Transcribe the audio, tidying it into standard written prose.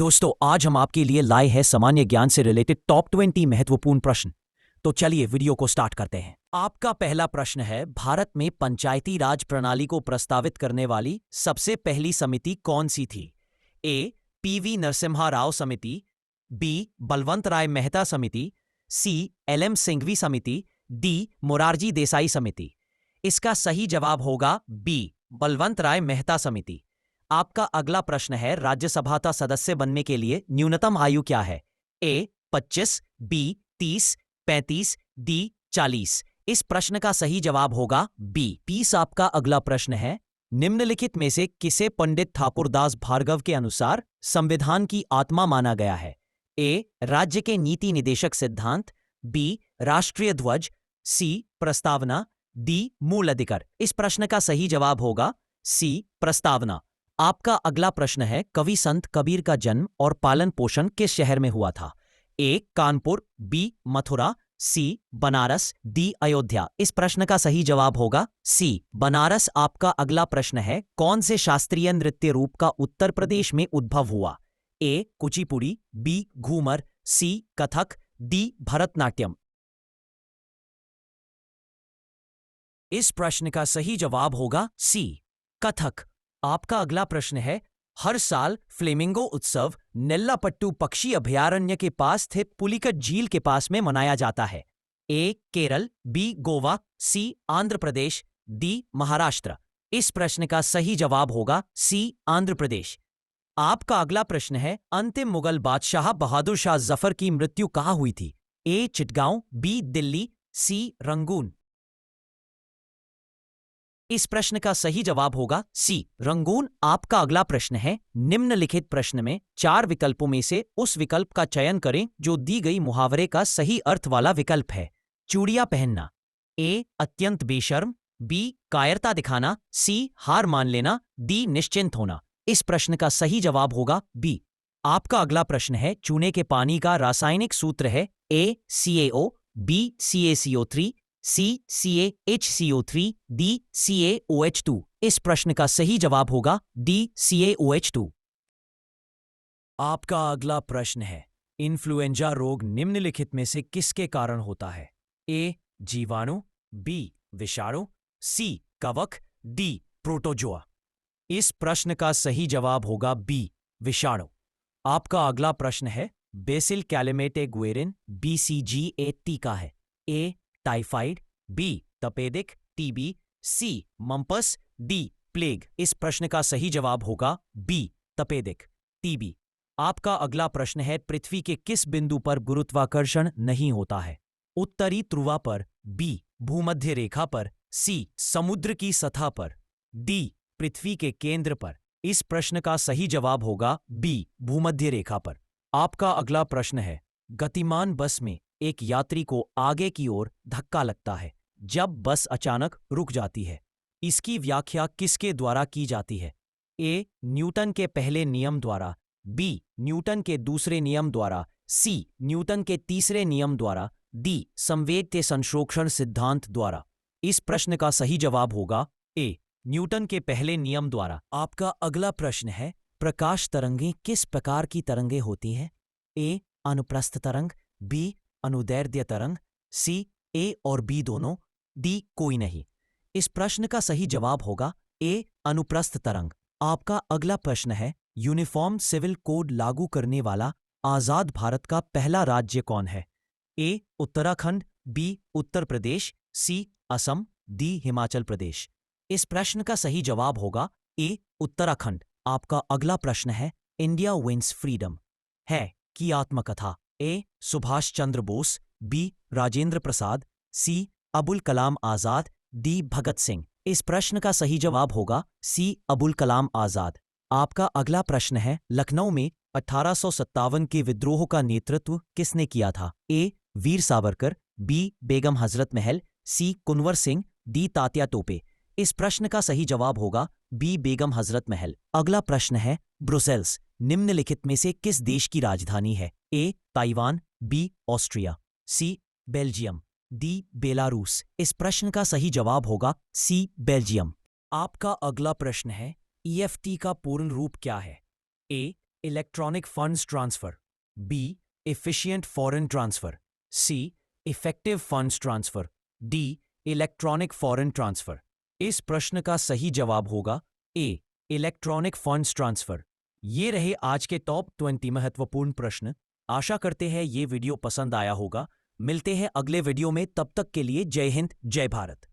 दोस्तों, आज हम आपके लिए लाए हैं सामान्य ज्ञान से रिलेटेड टॉप 20 महत्वपूर्ण प्रश्न। तो चलिए वीडियो को स्टार्ट करते हैं। आपका पहला प्रश्न है, भारत में पंचायती राज प्रणाली को प्रस्तावित करने वाली सबसे पहली समिति कौन सी थी? ए. पीवी नरसिम्हा राव समिति, बी. बलवंत राय मेहता समिति, सी. एल.एम. सिंघवी समिति, डी. मोरारजी देसाई समिति। इसका सही जवाब होगा बी. बलवंत राय मेहता समिति। आपका अगला प्रश्न है, राज्यसभा का सदस्य बनने के लिए न्यूनतम आयु क्या है? ए. 25, बी. 30, 35, डी. 40। इस प्रश्न का सही जवाब होगा बी. 20। आपका अगला प्रश्न है, निम्नलिखित में से किसे पंडित ठाकुरदास भार्गव के अनुसार संविधान की आत्मा माना गया है? ए. राज्य के नीति निदेशक सिद्धांत, बी. राष्ट्रीय ध्वज, सी. प्रस्तावना, डी. मूल अधिकार। इस प्रश्न का सही जवाब होगा सी. प्रस्तावना। आपका अगला प्रश्न है, कवि संत कबीर का जन्म और पालन पोषण किस शहर में हुआ था? ए. कानपुर, बी. मथुरा, सी. बनारस, डी. अयोध्या। इस प्रश्न का सही जवाब होगा सी. बनारस। आपका अगला प्रश्न है, कौन से शास्त्रीय नृत्य रूप का उत्तर प्रदेश में उद्भव हुआ? ए. कुचिपुड़ी, बी. घूमर, सी. कथक, डी. भरतनाट्यम। इस प्रश्न का सही जवाब होगा सी. कथक। आपका अगला प्रश्न है, हर साल फ्लेमिंगो उत्सव नेल्लापट्टू पक्षी अभयारण्य के पास स्थित पुलिकट झील के पास में मनाया जाता है? ए. केरल, बी. गोवा, सी. आंध्र प्रदेश, डी. महाराष्ट्र। इस प्रश्न का सही जवाब होगा सी. आंध्र प्रदेश। आपका अगला प्रश्न है, अंतिम मुगल बादशाह बहादुर शाह जफर की मृत्यु कहाँ हुई थी? ए. चिटगांव, बी. दिल्ली, सी. रंगून। इस प्रश्न का सही जवाब होगा सी. रंगून। आपका अगला प्रश्न है, निम्नलिखित प्रश्न में 4 विकल्पों में से उस विकल्प का चयन करें जो दी गई मुहावरे का सही अर्थ वाला विकल्प है। चूड़ियां पहनना। ए. अत्यंत बेशर्म, बी. कायरता दिखाना, सी. हार मान लेना, डी. निश्चिंत होना। इस प्रश्न का सही जवाब होगा बी. आपका अगला प्रश्न है, चूने के पानी का रासायनिक सूत्र है? A. CaO, B. CaCO3, C. CaHCO3, D. CaOH2। इस प्रश्न का सही जवाब होगा डी. CaOH2। आपका अगला प्रश्न है, इन्फ्लुएंजा रोग निम्नलिखित में से किसके कारण होता है? ए. जीवाणु, बी. विषाणु, सी. कवक, डी. प्रोटोजोआ। इस प्रश्न का सही जवाब होगा बी. विषाणु। आपका अगला प्रश्न है, बेसिल कैलमेटे ग्वेरिन BCG टीका है? ए. Typhoid, B. तपेदिक, TB, C. Mumps, D. Plague. इस प्रश्न का सही जवाब होगा बी. तपेदिक, टीबी। आपका अगला प्रश्न है, पृथ्वी के किस बिंदु पर गुरुत्वाकर्षण नहीं होता है? उत्तरी ध्रुव पर, बी. भूमध्य रेखा पर, सी. समुद्र की सतह पर, डी. पृथ्वी के केंद्र पर। इस प्रश्न का सही जवाब होगा बी. भूमध्य रेखा पर। आपका अगला प्रश्न है, गतिमान बस में एक यात्री को आगे की ओर धक्का लगता है जब बस अचानक रुक जाती है। इसकी व्याख्या किसके द्वारा की जाती है? ए. न्यूटन के पहले नियम द्वारा, बी. न्यूटन के दूसरे नियम द्वारा, सी. न्यूटन के तीसरे नियम द्वारा, डी. संवेग के संशोषण सिद्धांत द्वारा। इस प्रश्न का सही जवाब होगा ए. न्यूटन के पहले नियम द्वारा। आपका अगला प्रश्न है, प्रकाश तरंगें किस प्रकार की तरंगें होती हैं? ए. अनुप्रस्थ तरंग, बी. अनुदैर्ध्य तरंग, सी. ए और बी दोनों, डी. कोई नहीं। इस प्रश्न का सही जवाब होगा ए. अनुप्रस्थ तरंग। आपका अगला प्रश्न है, यूनिफॉर्म सिविल कोड लागू करने वाला आजाद भारत का पहला राज्य कौन है? ए. उत्तराखंड, बी. उत्तर प्रदेश, सी. असम, डी. हिमाचल प्रदेश। इस प्रश्न का सही जवाब होगा ए. उत्तराखंड। आपका अगला प्रश्न है, इंडिया विंस फ्रीडम है की आत्मकथा? ए. सुभाष चंद्र बोस, बी. राजेंद्र प्रसाद, सी. अबुल कलाम आजाद, डी. भगत सिंह। इस प्रश्न का सही जवाब होगा सी. अबुल कलाम आजाद। आपका अगला प्रश्न है, लखनऊ में 1857 के विद्रोह का नेतृत्व किसने किया था? ए. वीर सावरकर, बी. बेगम हजरत महल, सी. कुंवर सिंह, डी. तात्या टोपे। इस प्रश्न का सही जवाब होगा बी. बेगम हजरत महल। अगला प्रश्न है, ब्रुसेल्स निम्नलिखित में से किस देश की राजधानी है? A. Taiwan, B. Austria, C. Belgium, D. Belarus. इस प्रश्न का सही जवाब होगा सी. बेल्जियम। आपका अगला प्रश्न है, EFT का पूर्ण रूप क्या है? A. Electronic funds transfer, B efficient foreign transfer, C effective funds transfer, D electronic foreign transfer. इस प्रश्न का सही जवाब होगा ए इलेक्ट्रॉनिक फंड्स ट्रांसफर। ये रहे आज के टॉप 20 महत्वपूर्ण प्रश्न। आशा करते हैं ये वीडियो पसंद आया होगा। मिलते हैं अगले वीडियो में, तब तक के लिए जय हिंद, जय भारत।